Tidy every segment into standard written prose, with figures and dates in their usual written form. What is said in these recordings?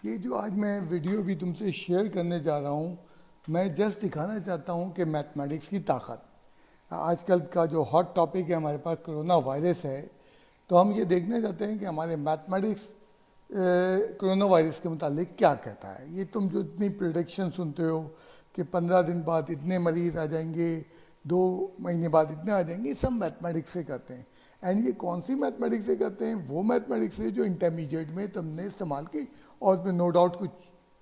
ये जो आज मैं वीडियो भी तुमसे शेयर करने जा रहा हूँ, मैं जस्ट दिखाना चाहता हूँ कि मैथमेटिक्स की ताकत। आजकल का जो हॉट टॉपिक है हमारे पास कोरोना वायरस है, तो हम ये देखना चाहते हैं कि हमारे मैथमेटिक्स कोरोना वायरस के मुतालिक क्या कहता है। ये तुम जो इतनी प्रोडिक्शन सुनते हो कि 15 दिन बाद इतने मरीज आ जाएंगे, 2 महीने बाद इतने आ जाएंगे, ये सब मैथमेटिक्स से करते हैं। एंड ये कौन सी मैथमेटिक्स से करते हैं? वो मैथमेटिक्स से जो इंटरमीडिएट में तुमने इस्तेमाल की, और उसमें नो डाउट कुछ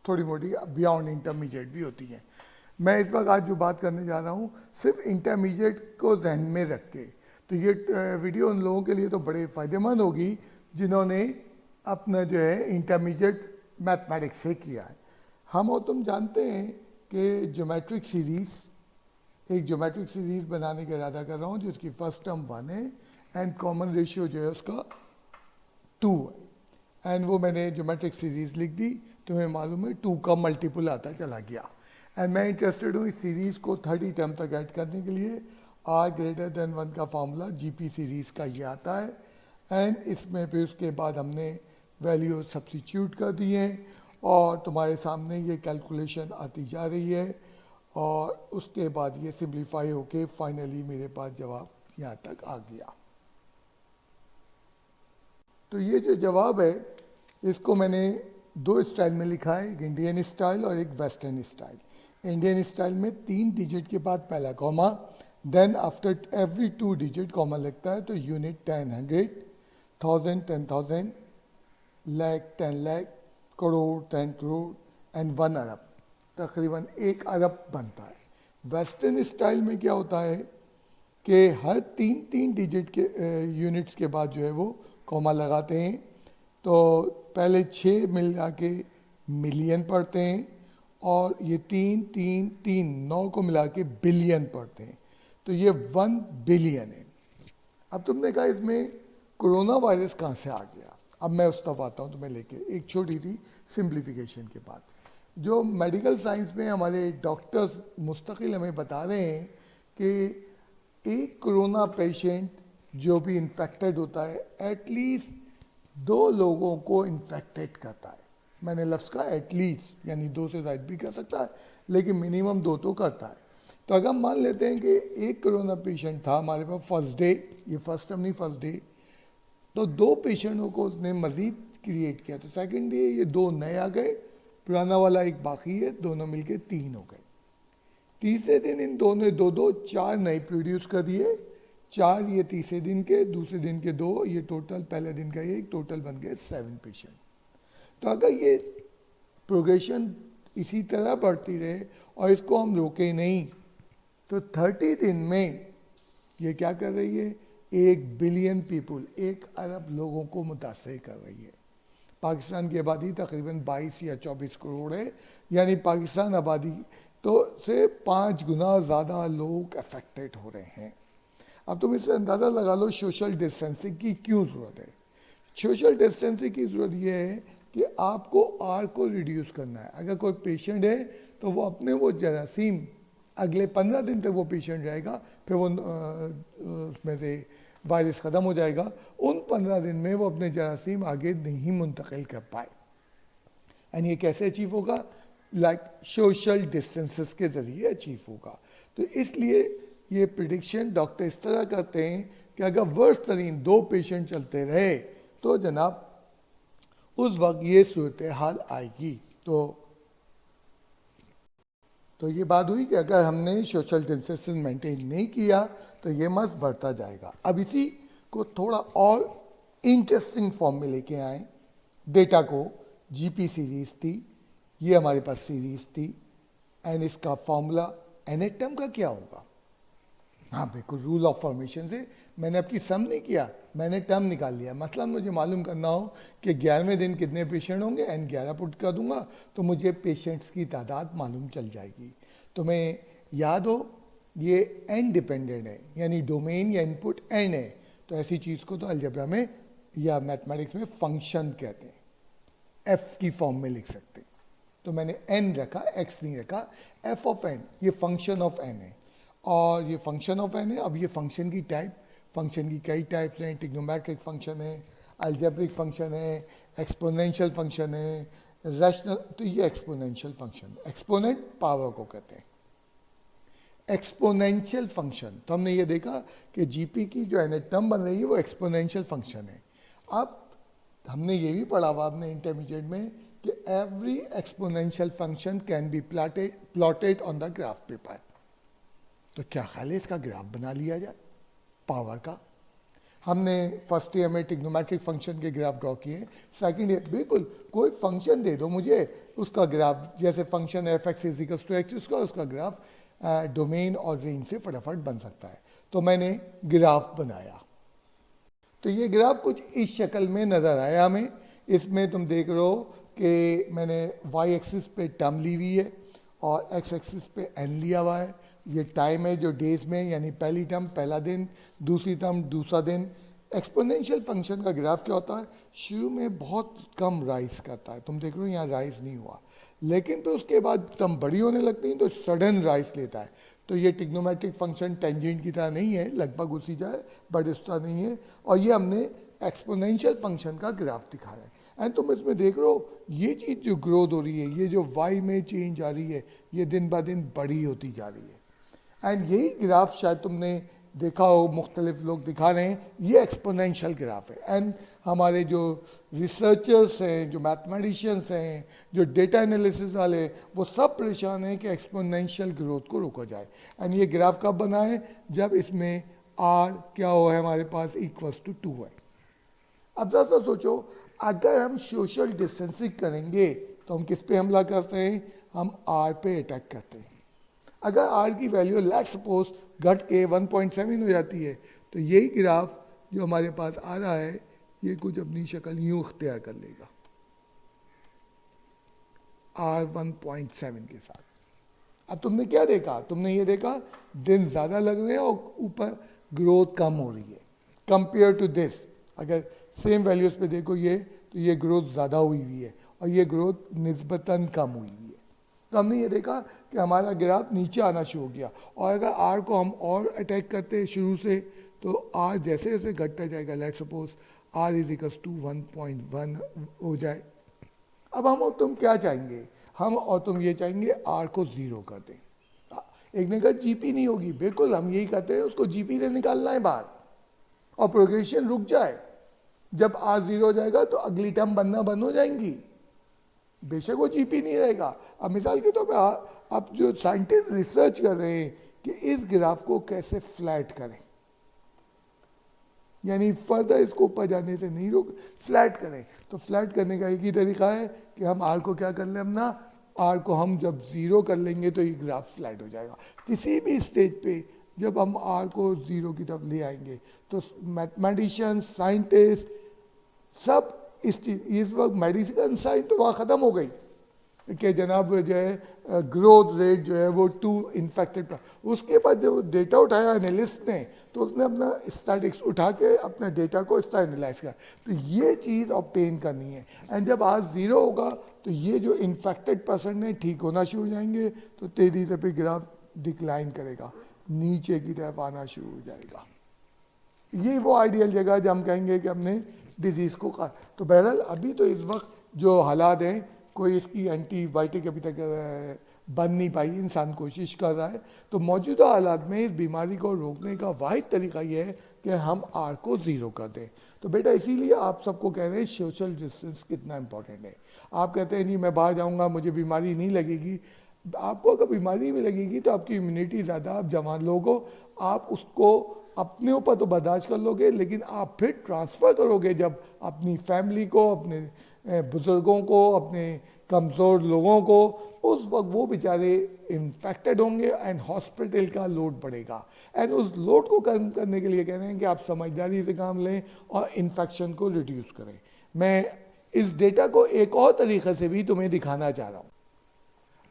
थोड़ी मोटी बियॉन्ड इंटरमीडिएट भी होती हैं। मैं इस वक्त आज जो बात करने जा रहा हूँ सिर्फ इंटरमीडिएट को जहन में रख के, तो ये वीडियो उन लोगों के लिए तो बड़े फ़ायदेमंद होगी जिन्होंने अपना जो है इंटरमीडिएट मैथमेटिक्स से किया है। हम और तुम जानते हैं कि ज्योमेट्रिक सीरीज़, एक ज्योमेट्रिक सीरीज़ बनाने का इरादा कर रहा हूँ जिसकी फर्स्ट टर्म 1 है एंड कॉमन रेशियो जो है उसका 2 है। एंड वो मैंने ज्योमेट्रिक सीरीज़ लिख दी, तुम्हें मालूम है 2 का मल्टीपल आता चला गया। एंड मैं इंटरेस्टेड हूँ इस सीरीज़ को 30 टर्म तक ऐड करने के लिए। r greater than 1 का फार्मूला जीपी सीरीज़ का ये आता है। एंड इसमें फिर उसके बाद हमने वैल्यू सब्स्टिट्यूट कर दी है और तुम्हारे सामने ये कैलकुलेशन आती जा रही है, और उसके बाद ये सिंप्लीफाई होके फाइनली मेरे पास जवाब यहाँ तक आ गया। तो ये जो जवाब है इसको मैंने 2 स्टाइल में लिखा है, एक इंडियन स्टाइल और एक वेस्टर्न स्टाइल। इंडियन स्टाइल में 3 डिजिट के बाद पहला comma, then after every 2 digit comma लगता है। तो यूनिट 10 100, 1000 10,000, लाख 10 लाख, करोड़ 10 करोड़ एंड 1 अरब, तकरीबन 1 अरब बनता है। वेस्टर्न स्टाइल में क्या होता है कि हर 3 डिजिट के यूनिट्स के बाद जो है वो कॉमा लगाते हैं। तो पहले 6 मिला के मिलियन पढ़ते हैं, और ये 3 3 3 9 को मिला के बिलियन पढ़ते हैं। तो ये 1 बिलियन है। अब तुमने कहा इसमें कोरोना वायरस कहाँ से आ गया? अब मैं उस तरफ आता हूँ तुम्हें लेके, एक छोटी सी सिंप्लीफिकेशन के बाद। जो मेडिकल साइंस में हमारे डॉक्टर्स मुस्तकिल हमें बता रहे हैं कि एक कोरोना पेशेंट जो भी इन्फेक्टेड होता है एटलीस्ट 2 लोगों को इन्फेक्टेड करता है। मैंने लफ्ज़ कहा एटलीस्ट, यानी 2 से ज़्यादा भी कर सकता है, लेकिन मिनिमम 2 तो करता है। तो अगर हम मान लेते हैं कि एक कोरोना पेशेंट था हमारे पास फर्स्ट डे, ये फर्स्ट टर्म नहीं फर्स्ट डे, तो 2 पेशेंटों को उसने मज़ीद क्रिएट किया। तो सेकेंड डे ये 2 नए आ गए, पुराना वाला एक बाकी है, दोनों मिलके 3 हो गए। तीसरे दिन इन दोनों ने 2 4 नए प्रोड्यूस कर दिए, 4 ये तीसरे दिन के, दूसरे दिन के 2, ये टोटल पहले दिन का ये टोटल बन गए 7 पेशेंट। तो अगर ये प्रोग्रेशन इसी तरह बढ़ती रहे और इसको हम रोके नहीं, तो 30 दिन में ये क्या कर रही है? 1 बिलियन पीपल, 1 अरब लोगों को मुतासर कर रही है। पाकिस्तान की आबादी तकरीबन 22 या 24 करोड़ है, यानी पाकिस्तान आबादी तो से 5 गुना ज़्यादा लोग अफेक्टेड हो रहे हैं। अब तुम इससे अंदाज़ा लगा लो सोशल डिस्टेंसिंग की क्यों ज़रूरत है। सोशल डिस्टेंसिंग की ज़रूरत यह है कि आपको आर को रिड्यूस करना है। अगर कोई पेशेंट है तो वो अपने वो जरासीम अगले 15 दिन तक वो पेशेंट रहेगा, फिर वो उसमें से वायरस ख़त्म हो जाएगा। उन 15 दिन में वो अपने जरासीम आगे नहीं मुंतकिल कर पाए। एंड ये कैसे अचीव होगा? लाइक सोशल डिस्टेंसेस के ज़रिए अचीव होगा। तो इसलिए ये प्रिडिक्शन डॉक्टर इस तरह करते हैं कि अगर वर्स्ट तरीन 2 पेशेंट चलते रहे तो जनाब उस वक्त ये सूरत हाल आएगी। तो ये बात हुई कि अगर हमने सोशल डिस्टेंस मेंटेन नहीं किया तो ये मस बढ़ता जाएगा। अब इसी को थोड़ा और इंटरेस्टिंग फॉर्म में लेके आए। डेटा को जीपी सीरीज़ थी, ये हमारे पास सीरीज़ थी, एंड इसका फॉर्मूला nth टर्म का क्या होगा? हाँ बिल्कुल, रूल ऑफ फॉर्मेशन से मैंने आपकी सम नहीं किया, मैंने टर्म निकाल लिया। मसलन मुझे मालूम करना हो कि 11वें दिन कितने पेशेंट होंगे, एन 11 पुट कर दूंगा तो मुझे पेशेंट्स की तादाद मालूम चल जाएगी। तो मैं याद हो ये एन डिपेंडेंट है, यानी डोमेन या इनपुट एन है। तो ऐसी चीज़ को तो अलजेब्रा में या मैथमेटिक्स में फंक्शन कहते हैं, एफ की फॉर्म में लिख सकते हैं। तो मैंने एन रखा, एक्स नहीं रखा। एफ ऑफ एन ये फंक्शन ऑफ एन है, और ये फंक्शन ऑफ एन है। अब ये फंक्शन की टाइप, फंक्शन की कई टाइप्स हैं। ट्रिग्नोमेट्रिक फंक्शन है, अलजेब्रिक फंक्शन है, एक्सपोनेंशियल फंक्शन है, रैशनल, तो ये एक्सपोनेंशियल फंक्शन, एक्सपोनेंट पावर को कहते हैं एक्सपोनेंशियल फंक्शन। तो हमने ये देखा कि जीपी की जो एनएट टर्म बन रही है वो एक्सपोनेंशियल फंक्शन है। अब हमने ये भी पढ़ा हुआ आपने इंटरमीडिएट में कि every exponential function can be plotted on the graph paper. तो क्या ख्याल है इसका ग्राफ बना लिया जाए पावर का? हमने फर्स्ट ईयर में ट्रिग्नोमेट्रिक फंक्शन के ग्राफ ड्रॉ किए, सेकंड ईयर बिल्कुल कोई फंक्शन दे दो मुझे, उसका ग्राफ, जैसे function f x is equals to x, उसका ग्राफ डोमेन और रेंज से फटाफट बन सकता है। तो मैंने ग्राफ बनाया, तो ये ग्राफ कुछ इस शक्ल में नज़र आया हमें। इसमें तुम देख रहे हो कि मैंने वाई एक्सिस पे टर्म ली हुई है और एक्स एक्सिस पे एन लिया हुआ है। ये टाइम है जो डेज में, यानी पहली टर्म पहला दिन, दूसरी टर्म दूसरा दिन। एक्सपोनेंशियल फंक्शन का ग्राफ क्या होता है, शुरू में बहुत कम राइज करता है, तुम देख रहे हो यहाँ राइज नहीं हुआ, लेकिन फिर उसके बाद टर्म बड़ी होने लगती है तो सडन राइज लेता है। तो ये ट्रिग्नोमेट्रिक फंक्शन टेंजेंट की तरह नहीं है, लगभग उसी जाए बट इस तरह नहीं है। और ये हमने एक्सपोनेंशियल फंक्शन का ग्राफ दिखाया है। एंड तुम इसमें देख रहे हो ये चीज़ जो ग्रोथ हो रही है, ये जो वाई में चेंज आ रही है, ये दिन ब दिन बड़ी होती जा रही है। एंड यही ग्राफ शायद तुमने देखा हो, मुख्तलिफ लोग दिखा रहे हैं, ये एक्सपोनेंशियल ग्राफ है। एंड हमारे जो रिसर्चर्स हैं, जो मैथमेटिशियंस हैं, जो डेटा एनालिसिस वाले, वो सब परेशान हैं कि एक्सपोनेंशियल ग्रोथ को रोका जाए। एंड ये ग्राफ कब बना है, जब इसमें आर क्या हो है हमारे पास इक्वल्स टू 2 है। अब ज़रा सा सोचो, अगर हम सोशल डिस्टेंसिंग करेंगे तो हम किस पे हमला करते हैं, हम आर पे अटैक करते हैं। अगर आर की वैल्यू लेट सपोज घट के 1.7 हो जाती है, तो यही ग्राफ जो हमारे पास आ रहा है ये कुछ अपनी शक्ल यूँ अख्तियार कर लेगा आर 1.7 के साथ। अब तुमने क्या देखा, तुमने ये देखा दिन ज़्यादा लग रहे हैं और ऊपर ग्रोथ कम हो रही है कंपेयर टू दिस। अगर सेम वैल्यूज़ पे देखो ये, तो ये ग्रोथ ज़्यादा हुई हुई है और ये ग्रोथ निस्बतन कम हुई हुई है। तो हमने ये देखा कि हमारा ग्राफ नीचे आना शुरू हो गया। और अगर आर को हम और अटैक करते हैं शुरू से, तो आर जैसे जैसे घटता जाएगा, let suppose r is equals to 1.1 हो जाए। अब हम और तुम क्या चाहेंगे, हम और तुम ये चाहेंगे आर को ज़ीरो कर दें। एक ने कहा जीपी नहीं होगी, बिल्कुल हम यही कहते हैं, उसको जीपी से निकालना है बाहर और प्रोग्रेशन रुक जाए। जब आर ज़ीरो हो जाएगा तो अगली टर्म बनना बंद हो जाएंगी, बेशक वो जीपी नहीं रहेगा। अब मिसाल के तौर पे आप जो साइंटिस्ट रिसर्च कर रहे हैं कि इस ग्राफ को कैसे फ्लैट करें, यानी फर्दर इसको ऊपर जाने से नहीं रोक, फ्लैट करें। तो फ्लैट करने का एक ही तरीका है कि हम आर को क्या कर लें, हम ना आर को हम जब ज़ीरो कर लेंगे तो ये ग्राफ फ्लैट हो जाएगा। किसी भी स्टेज पे जब हम आर को ज़ीरो की तरफ ले आएंगे तो मैथमेटिशियन, साइंटिस्ट सब इस वक्त मेडिसिन साइंस तो वहाँ ख़त्म हो गई कि जनाब जो है ग्रोथ रेट जो है वो 2 इन्फेक्टेड। उसके बाद जो डेटा उठाया एनालिस्ट ने, तो उसने अपना स्टैटिक्स उठा के अपने डेटा को इस तरह एनालाइज किया। तो ये चीज़ ऑब्टेन करनी है। एंड जब आज ज़ीरो होगा तो ये जो इन्फेक्टेड पर्सन है ठीक होना शुरू हो जाएंगे, तो तेज़ी से फिर ग्राफ डिक्लाइन करेगा, नीचे की तरफ आना शुरू हो जाएगा। ये वो आइडियल जगह जब हम कहेंगे कि हमने डिजीज़ को खा। तो बहरहाल अभी तो इस वक्त जो हालात हैं, कोई इसकी एंटीबायोटिक अभी तक बन नहीं पाई, इंसान कोशिश कर रहा है। तो मौजूदा हालात में इस बीमारी को रोकने का वाहिद तरीका ये है कि हम आर को ज़ीरो कर दें। तो बेटा इसीलिए आप सबको कह रहे हैं सोशल डिस्टेंस कितना इंपॉर्टेंट है। आप कहते हैं नहीं मैं बाहर जाऊँगा मुझे बीमारी नहीं लगेगी। आपको अगर बीमारी भी लगेगी तो आपकी इम्यूनिटी ज़्यादा, आप जवान लोग हो, आप उसको अपने ऊपर तो बर्दाश्त कर लोगे, लेकिन आप फिर ट्रांसफ़र करोगे जब अपनी फैमिली को, अपने बुज़ुर्गों को, अपने कमज़ोर लोगों को, उस वक्त वो बेचारे इन्फेक्टेड होंगे एंड हॉस्पिटल का लोड बढ़ेगा। एंड उस लोड को कम करने के लिए कह रहे हैं कि आप समझदारी से काम लें और इन्फेक्शन को रिड्यूस करें। मैं इस डेटा को एक और तरीक़े से भी तुम्हें दिखाना चाह रहा हूँ।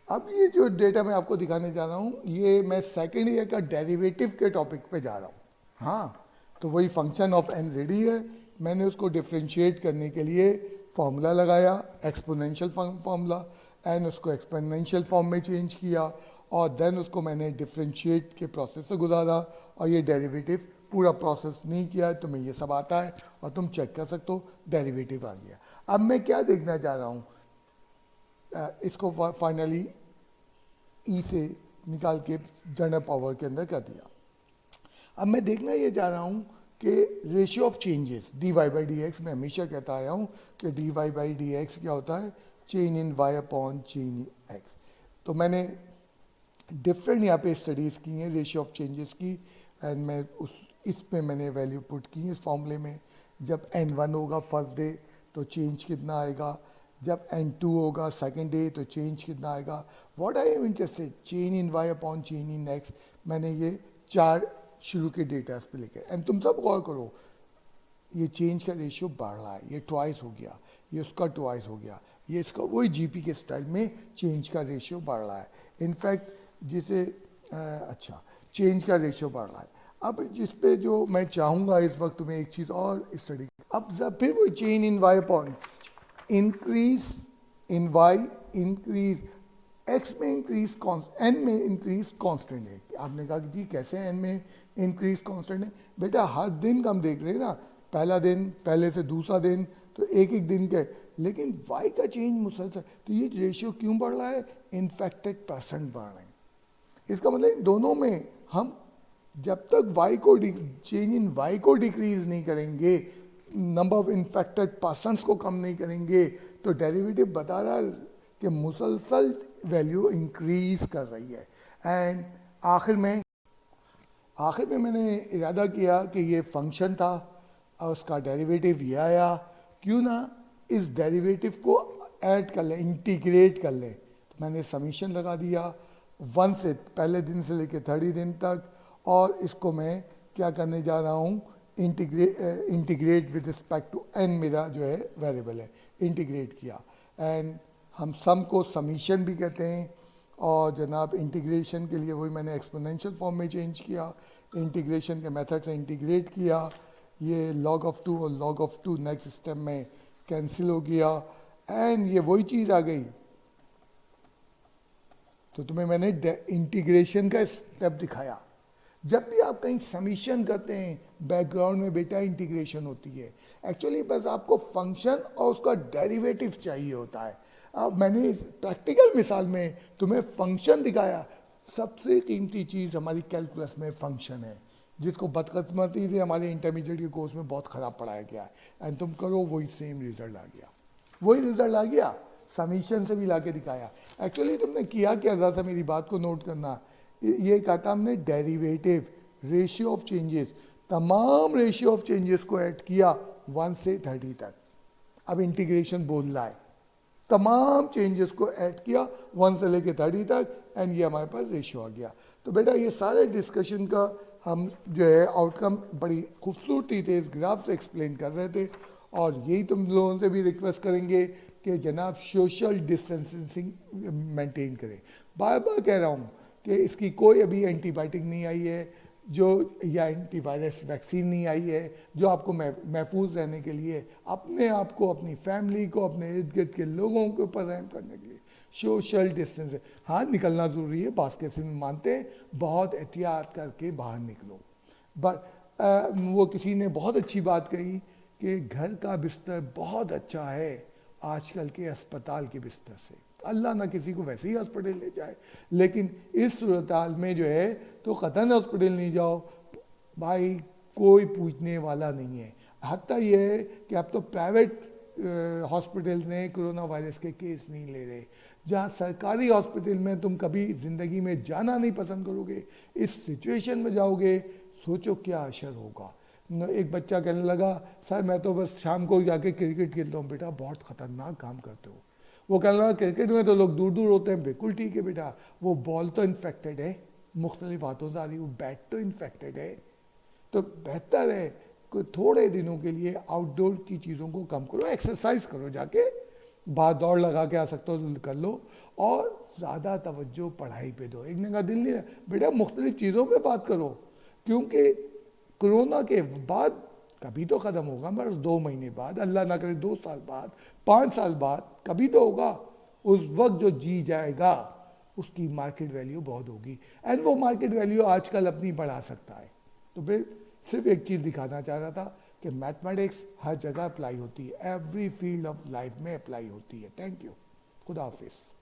अब ये जो डेटा मैं आपको दिखाने जा रहा हूँ, ये मैं सेकेंड ईयर का डेरिवेटिव के टॉपिक पे जा रहा हूँ। हाँ, तो वही फंक्शन ऑफ एन रेडी है, मैंने उसको डिफ्रेंशिएट करने के लिए फार्मूला लगाया, एक्सपोनेंशियल फार्मूला, एंड उसको एक्सपोनेंशियल फॉर्म में चेंज किया और देन उसको मैंने डिफ्रेंशिएट के प्रोसेस से गुजारा और ये डेरिवेटिव पूरा प्रोसेस नहीं किया, तुम्हें ये सब आता है और तुम चेक कर सकते हो डेरिवेटिव आ गया। अब मैं क्या देखना चाह रहा हूँ, इसको फाइनली ई से निकाल के जनरल पावर के अंदर कर दिया। अब मैं देखना ये चाह रहा हूँ कि ratio of changes d y by d x, मैं हमेशा कहता आया हूँ कि d y by d x क्या होता है, change in y upon change in x. तो मैंने डिफरेंट यहाँ पे स्टडीज़ की हैं रेशियो ऑफ चेंजेस की, एंड मैं इसमें मैंने वैल्यू पुट की है इस फॉर्मूले में। जब n1 होगा फर्स्ट डे तो चेंज कितना आएगा, जब n2 होगा सेकंड डे तो चेंज कितना आएगा। What I am interested, change in y upon change in x, मैंने ये 4 शुरू के डेटास पे लिखे। एंड तुम सब गौर करो, ये चेंज का रेशियो बढ़ रहा है, ये ट्वाइस हो गया, ये उसका ट्वाइस हो गया, ये इसका वही जीपी के स्टाइल में चेंज का रेशियो बढ़ रहा है। इनफैक्ट जिसे अच्छा चेंज का रेशियो बढ़ रहा है। अब जिस पे जो मैं चाहूँगा इस वक्त तुम्हें एक चीज़ और स्टडी, अब फिर वही change in y upon increase in y, increase x में इंक्रीज एन में इंक्रीज कांस्टेंट है। आपने कहा कि जी कैसे एन में इंक्रीज कांस्टेंट है, बेटा हर दिन का हम देख रहे हैं ना, पहला दिन पहले से दूसरा दिन तो एक एक दिन के, लेकिन वाई का चेंज मुसलसल, तो ये रेशियो क्यों बढ़ रहा है, इन्फेक्टेड परसेंट बढ़ रहे हैं। इसका मतलब इन दोनों में हम जब तक वाई को चेंज इन वाई को डिक्रीज नहीं करेंगे, नंबर ऑफ इन्फेक्टेड पर्सन्स को कम नहीं करेंगे, तो डेरिवेटिव बता रहा है कि मुसलसल वैल्यू इंक्रीज कर रही है। एंड आखिर में मैंने इरादा किया कि ये फंक्शन था और उसका डेरिवेटिव ये आया, क्यों ना इस डेरिवेटिव को ऐड कर लें, इंटीग्रेट कर लें। तो मैंने समीशन लगा दिया 1 से पहले दिन से लेकर 30 दिन तक, और इसको मैं क्या करने जा रहा हूँ, integrate with respect to n, मेरा जो है वेरिएबल है, इंटीग्रेट किया। एंड हम सम को समीशन भी कहते हैं, और जनाब इंटीग्रेशन के लिए वही मैंने एक्सपोनेंशियल फॉर्म में चेंज किया, इंटीग्रेशन के मेथड से इंटीग्रेट किया, ये log ऑफ 2 और log ऑफ 2 नेक्स्ट स्टेप में कैंसिल हो गया, एंड ये वही चीज़ आ गई। तो तुम्हें मैंने इंटीग्रेशन का स्टेप दिखाया। जब भी आप कहीं समीशन करते हैं, बैकग्राउंड में बेटा इंटीग्रेशन होती है। एक्चुअली बस आपको फंक्शन और उसका डेरिवेटिव चाहिए होता है। अब मैंने प्रैक्टिकल मिसाल में तुम्हें फंक्शन दिखाया। सबसे कीमती चीज़ हमारी कैलकुलस में फंक्शन है, जिसको बदकिस्मती से हमारे इंटरमीडिएट के कोर्स में बहुत ख़राब पढ़ाया गया है। एंड तुम करो वही सेम रिजल्ट आ गया, वही रिजल्ट आ गया, समीशन से भी ला के दिखाया। एक्चुअली तुमने किया क्या, ज़्यादा मेरी बात को नोट करना, ये कहा था हमने डेरिवेटिव, रेशियो ऑफ चेंजेस, तमाम रेशियो ऑफ चेंजेस को ऐड किया 1 से 30 तक। अब इंटीग्रेशन बोल रहा है, तमाम चेंजेस को ऐड किया 1 से लेके 30 तक, एंड ये हमारे पास रेशियो आ गया। तो बेटा ये सारे डिस्कशन का हम जो है आउटकम बड़ी खूबसूरती से इस ग्राफ से एक्सप्लेन कर रहे थे। और यही तुम लोगों से भी रिक्वेस्ट करेंगे कि जनाब सोशल डिस्टेंसिंग मेंटेन करें। बार बार कह रहा हूँ कि इसकी कोई अभी एंटीबायोटिक नहीं आई है जो, या एंटीवायरस वैक्सीन नहीं आई है जो आपको महफूज रहने के लिए, अपने आप को, अपनी फैमिली को, अपने इर्द गिर्द के लोगों के ऊपर रहम करने के लिए सोशल डिस्टेंस। हाँ निकलना ज़रूरी है, बास्केट में मानते हैं, बहुत एहतियात करके बाहर निकलो। बट वो किसी ने बहुत अच्छी बात कही कि घर का बिस्तर बहुत अच्छा है आजकल के अस्पताल के बिस्तर से। अल्लाह ना किसी को वैसे ही हॉस्पिटल ले जाए, लेकिन इस सूरत हाल में जो है तो कतन हॉस्पिटल नहीं जाओ भाई, कोई पूछने वाला नहीं है। हत्ता ये है कि अब तो प्राइवेट हॉस्पिटल ने कोरोना वायरस के केस नहीं ले रहे, जहाँ सरकारी हॉस्पिटल में तुम कभी ज़िंदगी में जाना नहीं पसंद करोगे। इस सिचुएशन में जाओगे, सोचो क्या असर होगा। एक बच्चा कहने लगा सर मैं तो बस शाम को जाके क्रिकेट खेलता हूँ। बेटा बहुत ख़तरनाक काम करते हो। वो कहने लगा क्रिकेट में तो लोग दूर दूर होते हैं। बिल्कुल ठीक है बेटा, वो बॉल तो इन्फेक्टेड है, मुख्तलिफ हाथों से आ रही, वो बैट तो इन्फेक्टेड है। तो बेहतर है कि थोड़े दिनों के लिए आउटडोर की चीज़ों को कम करो, एक्सरसाइज करो, जाके बाहर दौड़ लगा के आ सकते हो तो कर लो, और ज़्यादा तवज्जो पढ़ाई पे दो। एक ने कहा दिल नहीं है बेटा, मुख्तलिफ चीज़ों पे बात करो, क्योंकि कोरोना के बाद कभी तो ख़त्म होगा, बस 2 महीने बाद, अल्लाह ना करे 2 साल बाद, 5 साल बाद कभी तो होगा। उस वक्त जो जी जाएगा उसकी मार्केट वैल्यू बहुत होगी, एंड वो मार्केट वैल्यू आजकल अपनी बढ़ा सकता है। तो फिर सिर्फ एक चीज़ दिखाना चाह रहा था कि मैथमेटिक्स हर जगह अप्लाई होती है, एवरी फील्ड ऑफ लाइफ में अप्लाई होती है। Thank you. खुदा हाफिज़।